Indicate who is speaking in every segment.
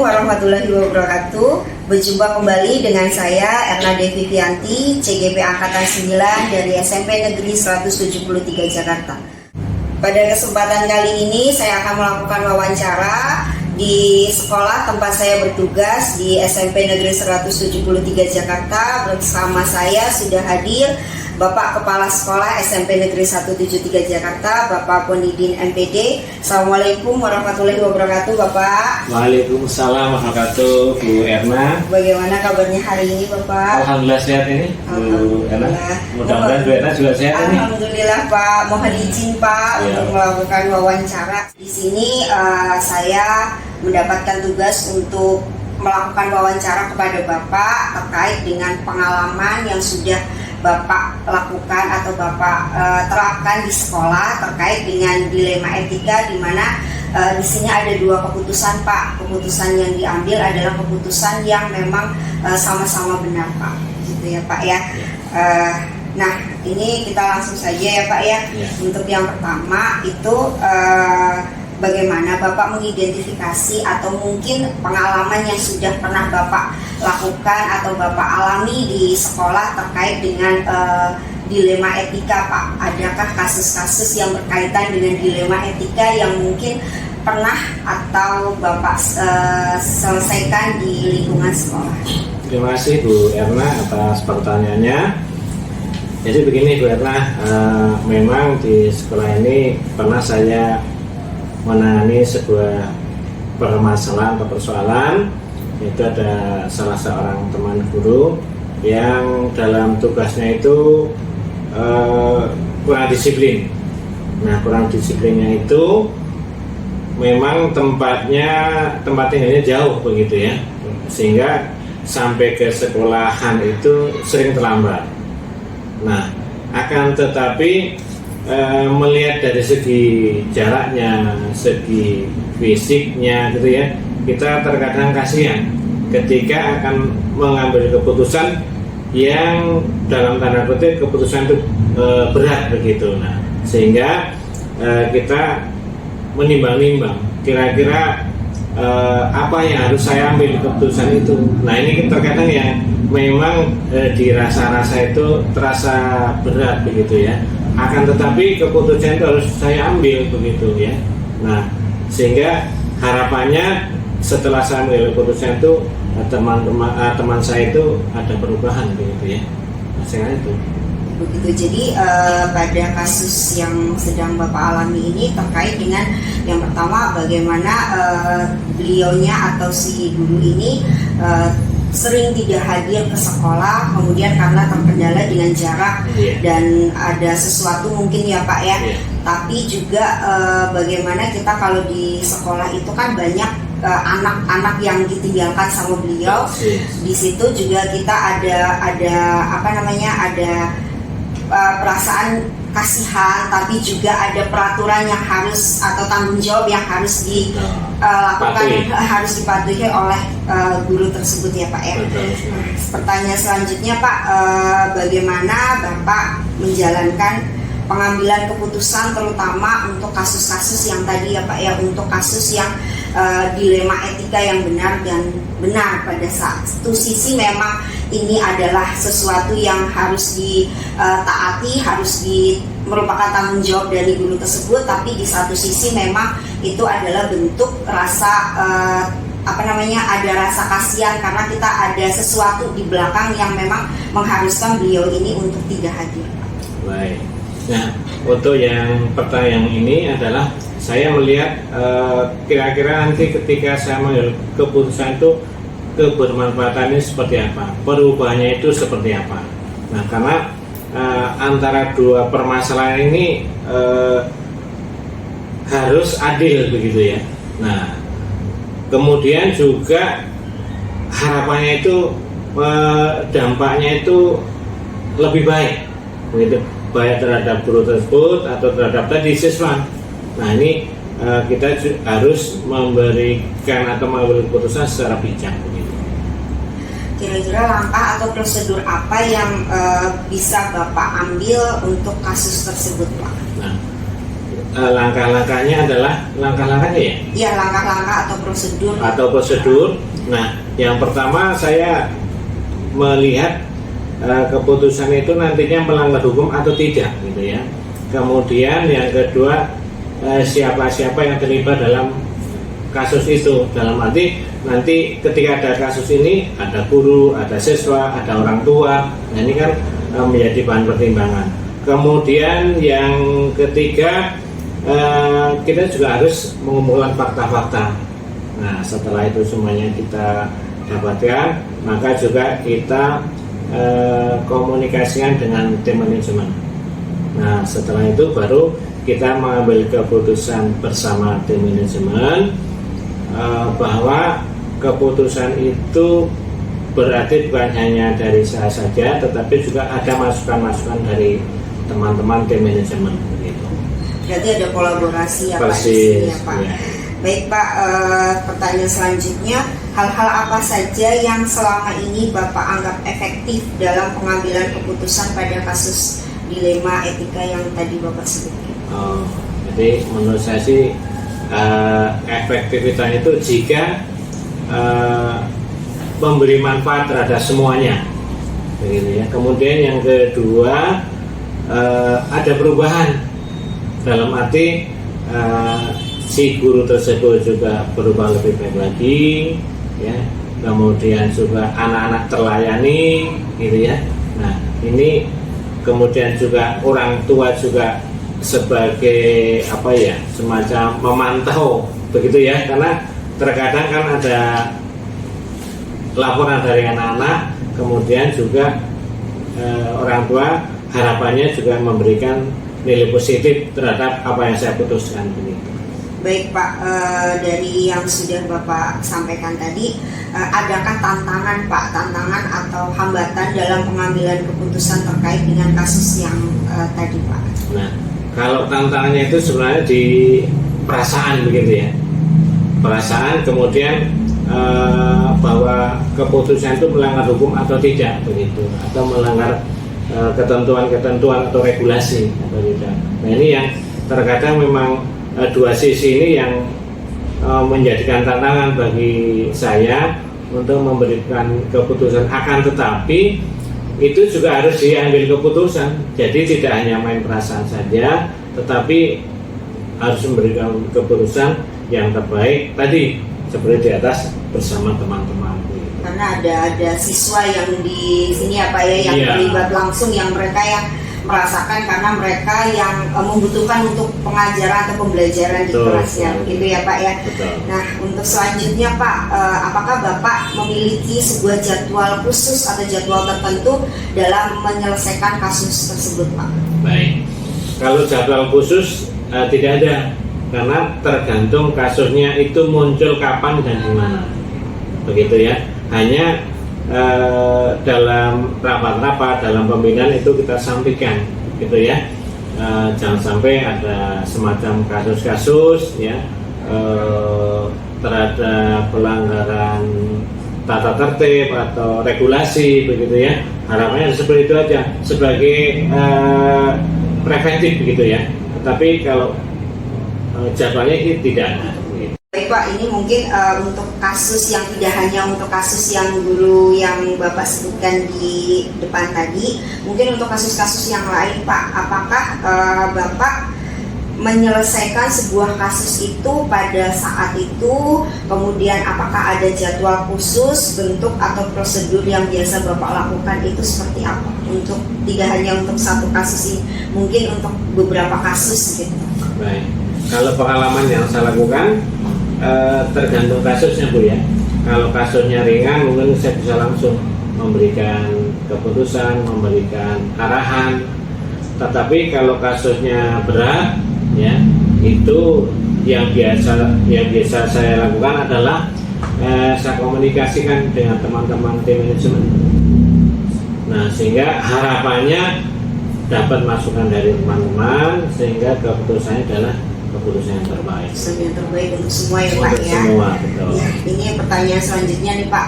Speaker 1: warahmatullahi wabarakatuh. Berjumpa kembali dengan saya Erna Devi Fianti, CGP Angkatan 9 dari SMP Negeri 173 Jakarta. Pada kesempatan kali ini saya akan melakukan wawancara di sekolah tempat saya bertugas di SMP Negeri 173 Jakarta. Bersama saya sudah hadir Bapak Kepala Sekolah SMP Negeri 173 Jakarta, Bapak Pondidin MPD. Assalamualaikum warahmatullahi wabarakatuh, Bapak.
Speaker 2: Waalaikumsalam warahmatullahi wabarakatuh, Bu Erna.
Speaker 1: Bagaimana kabarnya hari ini, Bapak?
Speaker 2: Alhamdulillah sehat ini, Bu Erna. Mudah-mudahan Bu Erna juga sehat ini.
Speaker 1: Alhamdulillah, Pak. Mohon izin, Pak, untuk melakukan wawancara. Di sini saya mendapatkan tugas untuk melakukan wawancara kepada Bapak terkait dengan pengalaman yang sudah Bapak lakukan atau Bapak terapkan di sekolah terkait dengan dilema etika, di mana di sini ada dua keputusan, Pak. Keputusan yang diambil adalah keputusan yang memang sama-sama benar, Pak. Gitu ya, Pak ya. Nah, ini kita langsung saja ya, Pak ya. Untuk yang pertama itu bagaimana Bapak mengidentifikasi atau mungkin pengalaman yang sudah pernah Bapak lakukan atau Bapak alami di sekolah terkait dengan dilema etika, Pak? Adakah kasus-kasus yang berkaitan dengan dilema etika yang mungkin pernah atau Bapak selesaikan di lingkungan sekolah?
Speaker 2: Terima kasih Bu Erna atas pertanyaannya. Jadi begini Bu Erna, memang di sekolah ini pernah saya menangani sebuah permasalahan atau persoalan. Itu ada salah seorang teman guru yang dalam tugasnya itu kurang disiplin. Nah, kurang disiplinnya itu memang tempat tinggalnya jauh begitu ya, sehingga sampai ke sekolahan itu sering terlambat. Nah, akan tetapi melihat dari segi jaraknya, segi fisiknya gitu ya, kita terkadang kasihan ketika akan mengambil keputusan yang dalam tanda kutip keputusan itu berat begitu. Nah, sehingga kita menimbang-nimbang kira-kira apa yang harus saya ambil keputusan itu. Nah, ini terkadang yang memang dirasa-rasa itu terasa berat begitu ya. Akan tetapi keputusan itu harus saya ambil begitu ya. Nah, sehingga harapannya setelah saya ambil keputusan itu teman saya itu ada perubahan begitu ya. Nah, saya itu
Speaker 1: begitu. Jadi pada kasus yang sedang Bapak alami ini terkait dengan yang pertama, bagaimana beliaunya atau si guru ini sering tidak hadir ke sekolah, kemudian karena terkendala dengan jarak dan ada sesuatu mungkin ya Pak ya. Tapi juga bagaimana kita kalau di sekolah itu kan banyak anak-anak yang ditinggalkan sama beliau. Di situ juga kita ada perasaan kasihan, tapi juga ada peraturan yang harus atau tanggung jawab yang harus dilakukan, harus dipatuhi oleh guru tersebut ya Pak ya. Pertanyaan selanjutnya Pak, bagaimana Bapak menjalankan pengambilan keputusan terutama untuk kasus-kasus yang tadi ya Pak ya, untuk kasus yang dilema etika yang benar dan benar. Pada satu sisi memang ini adalah sesuatu yang harus ditaati, merupakan tanggung jawab dari guru tersebut, tapi di satu sisi memang itu adalah bentuk rasa ada rasa kasihan karena kita ada sesuatu di belakang yang memang mengharuskan beliau ini untuk tidak hadir.
Speaker 2: Baik. Nah, untuk yang pertanyaan ini adalah saya melihat kira-kira nanti ketika saya mengambil keputusan itu kebermanfaatannya seperti apa, perubahannya itu seperti apa. Nah, karena antara dua permasalahan ini harus adil begitu ya. Nah, kemudian juga harapannya itu dampaknya itu lebih baik begitu, baik terhadap guru tersebut atau terhadap tadi siswa. Nah, ini kita harus memberikan atau mengambil keputusan secara bijak begitu.
Speaker 1: Kira-kira langkah atau prosedur apa yang bisa Bapak ambil untuk kasus tersebut, Pak?
Speaker 2: Nah, langkah-langkahnya adalah langkah-langkahnya ya?
Speaker 1: Iya, langkah-langkah atau
Speaker 2: prosedur. Nah, yang pertama saya melihat keputusan itu nantinya melanggar hukum atau tidak gitu ya. Kemudian yang kedua, siapa-siapa yang terlibat dalam kasus itu, dalam arti nanti ketika ada kasus ini ada guru, ada siswa, ada orang tua. Nah, ini kan menjadi bahan pertimbangan. Kemudian yang ketiga, kita juga harus mengumpulkan fakta-fakta. Nah, setelah itu semuanya kita dapatkan, maka juga kita komunikasikan dengan tim manajemen. Nah, setelah itu baru kita mengambil keputusan bersama tim manajemen bahwa keputusan itu berarti bukan hanya dari saya saja, tetapi juga ada masukan-masukan dari teman-teman tim manajemen. Begitu.
Speaker 1: Berarti ada kolaborasi ya Pak?
Speaker 2: Persis,
Speaker 1: Ya, Pak.
Speaker 2: ya.
Speaker 1: Baik Pak, pertanyaan selanjutnya, hal-hal apa saja yang selama ini Bapak anggap efektif dalam pengambilan keputusan pada kasus dilema etika yang tadi Bapak sebutkan?
Speaker 2: Jadi menurut saya sih efektivitas itu jika memberi manfaat terhadap semuanya, begitu ya. Kemudian yang kedua, ada perubahan dalam arti si guru tersebut juga berubah lebih baik lagi, ya. Kemudian juga anak-anak terlayani, gitu ya. Nah, ini kemudian juga orang tua juga sebagai apa ya, semacam memantau, begitu ya. Karena terkadang kan ada laporan dari anak-anak, kemudian juga orang tua harapannya juga memberikan nilai positif terhadap apa yang saya putuskan begitu.
Speaker 1: Baik Pak, dari yang sudah Bapak sampaikan tadi, adakah tantangan Pak, tantangan atau hambatan dalam pengambilan keputusan terkait dengan kasus yang tadi Pak?
Speaker 2: Nah, kalau tantangannya itu sebenarnya di perasaan begitu ya, perasaan, kemudian bahwa keputusan itu melanggar hukum atau tidak begitu, atau melanggar ketentuan-ketentuan atau regulasi atau tidak. Nah, ini yang terkadang memang dua sisi ini yang menjadikan tantangan bagi saya untuk memberikan keputusan. Akan tetapi itu juga harus diambil keputusan. Jadi tidak hanya main perasaan saja, tetapi harus memberikan keputusan yang terbaik tadi seperti di atas bersama teman-teman.
Speaker 1: Karena ada siswa yang di sini apa ya, yang terlibat langsung, yang mereka yang merasakan karena mereka yang membutuhkan untuk pengajaran atau pembelajaran di kelasnya, gitu ya Pak ya.
Speaker 2: Betul.
Speaker 1: Nah, untuk selanjutnya Pak, apakah Bapak memiliki sebuah jadwal khusus atau jadwal tertentu dalam menyelesaikan kasus tersebut Pak?
Speaker 2: Baik, kalau jadwal khusus tidak ada, karena tergantung kasusnya itu muncul kapan dan di mana, begitu ya. Hanya dalam rapat-rapat, dalam pembinaan itu kita sampaikan, gitu ya. Jangan sampai ada semacam kasus-kasus ya terhadap pelanggaran tata tertib atau regulasi, begitu ya. Harapannya seperti itu aja sebagai preventif, begitu ya. Tetapi kalau jadwalnya ini tidak ada.
Speaker 1: Baik Pak, ini mungkin untuk kasus yang tidak hanya untuk kasus yang dulu yang Bapak sebutkan di depan tadi, mungkin untuk kasus-kasus yang lain Pak, apakah Bapak menyelesaikan sebuah kasus itu pada saat itu, kemudian apakah ada jadwal khusus, bentuk atau prosedur yang biasa Bapak lakukan itu seperti apa? Untuk tidak hanya untuk satu kasus ini, mungkin untuk beberapa kasus gitu.
Speaker 2: Baik, kalau pengalaman yang saya lakukan tergantung kasusnya Bu ya. Kalau kasusnya ringan mungkin saya bisa langsung memberikan keputusan, memberikan arahan. Tetapi kalau kasusnya berat ya, itu yang biasa saya lakukan adalah saya komunikasikan dengan teman-teman tim manajemen. Nah, sehingga harapannya dapat masukan dari teman-teman sehingga keputusannya adalah keputusan yang terbaik.
Speaker 1: Keputusan yang terbaik untuk semua ya Pak ya.
Speaker 2: Semua, betul.
Speaker 1: Ya, ini pertanyaan selanjutnya nih Pak.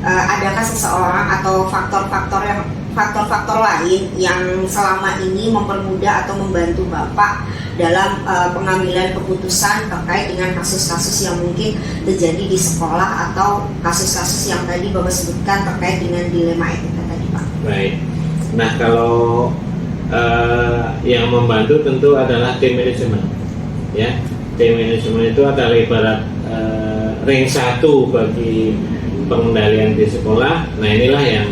Speaker 1: Adakah seseorang atau faktor-faktor yang faktor-faktor lain yang selama ini mempermudah atau membantu Bapak dalam pengambilan keputusan terkait dengan kasus-kasus yang mungkin terjadi di sekolah atau kasus-kasus yang tadi Bapak sebutkan terkait dengan dilema etika tadi, Pak?
Speaker 2: Baik. Nah, kalau yang membantu tentu adalah tim manajemen. Ya, tim manajemen itu adalah ibarat ring satu bagi pengendalian di sekolah. Nah, inilah yang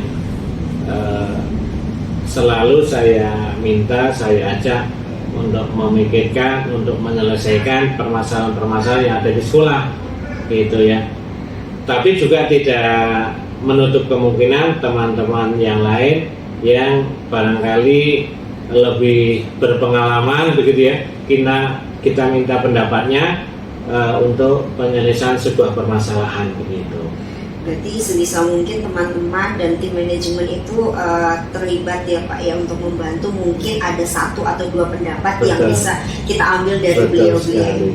Speaker 2: selalu saya minta, saya ajak untuk memikirkan, untuk menyelesaikan permasalahan-permasalahan yang ada di sekolah, gitu ya. Tapi juga tidak menutup kemungkinan teman-teman yang lain yang barangkali lebih berpengalaman, begitu ya. Kita minta pendapatnya untuk penyelesaian sebuah permasalahan, begitu.
Speaker 1: Berarti sebisa mungkin teman-teman dan tim manajemen itu terlibat ya Pak ya untuk membantu. Mungkin ada 1 atau 2 pendapat
Speaker 2: Betul.
Speaker 1: yang bisa kita ambil dari beliau-beliau.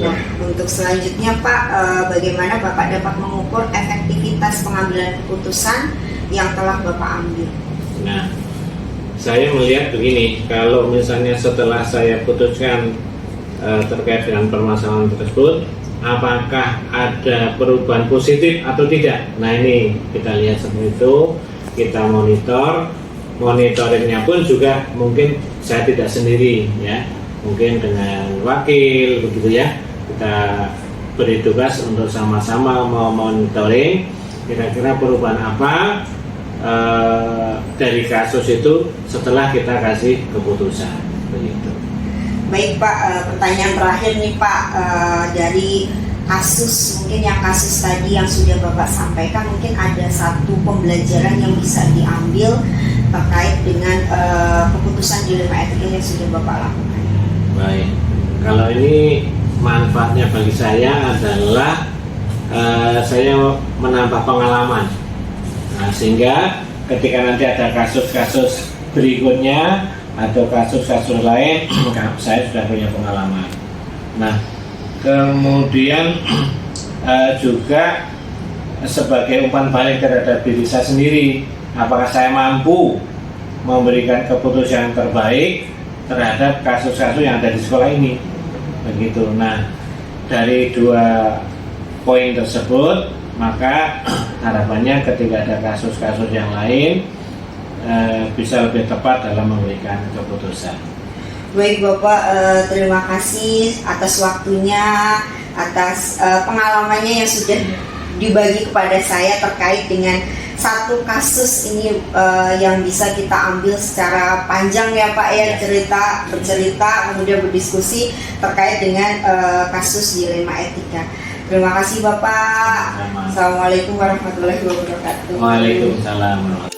Speaker 1: Nah, untuk selanjutnya Pak, bagaimana Bapak dapat mengukur efektivitas pengambilan keputusan yang telah Bapak ambil?
Speaker 2: Nah, saya melihat begini, kalau misalnya setelah saya putuskan terkait dengan permasalahan tersebut, apakah ada perubahan positif atau tidak? Nah, ini kita lihat seperti itu, kita monitoringnya pun juga mungkin saya tidak sendiri ya, mungkin dengan wakil, begitu ya. Kita beri tugas untuk sama-sama monitoring kira-kira perubahan apa dari kasus itu setelah kita kasih keputusan, begitu.
Speaker 1: Baik Pak, pertanyaan terakhir nih Pak, dari kasus tadi yang sudah Bapak sampaikan, mungkin ada satu pembelajaran yang bisa diambil terkait dengan keputusan dilema etika yang sudah Bapak lakukan.
Speaker 2: Baik, kalau ini manfaatnya bagi saya adalah saya menambah pengalaman. Nah, sehingga ketika nanti ada kasus-kasus berikutnya atau kasus-kasus lain, saya sudah punya pengalaman. Nah, kemudian juga sebagai umpan balik terhadap diri saya sendiri, apakah saya mampu memberikan keputusan yang terbaik terhadap kasus-kasus yang ada di sekolah ini, begitu. Nah, dari 2 poin tersebut, maka harapannya ketika ada kasus-kasus yang lain bisa lebih tepat dalam memberikan keputusan.
Speaker 1: Baik Bapak, terima kasih atas waktunya, atas pengalamannya yang sudah dibagi kepada saya terkait dengan satu kasus ini yang bisa kita ambil secara panjang ya Pak ya, bercerita kemudian berdiskusi terkait dengan kasus dilema etika. Terima kasih Bapak. Assalamualaikum warahmatullahi wabarakatuh.
Speaker 2: Waalaikumsalam.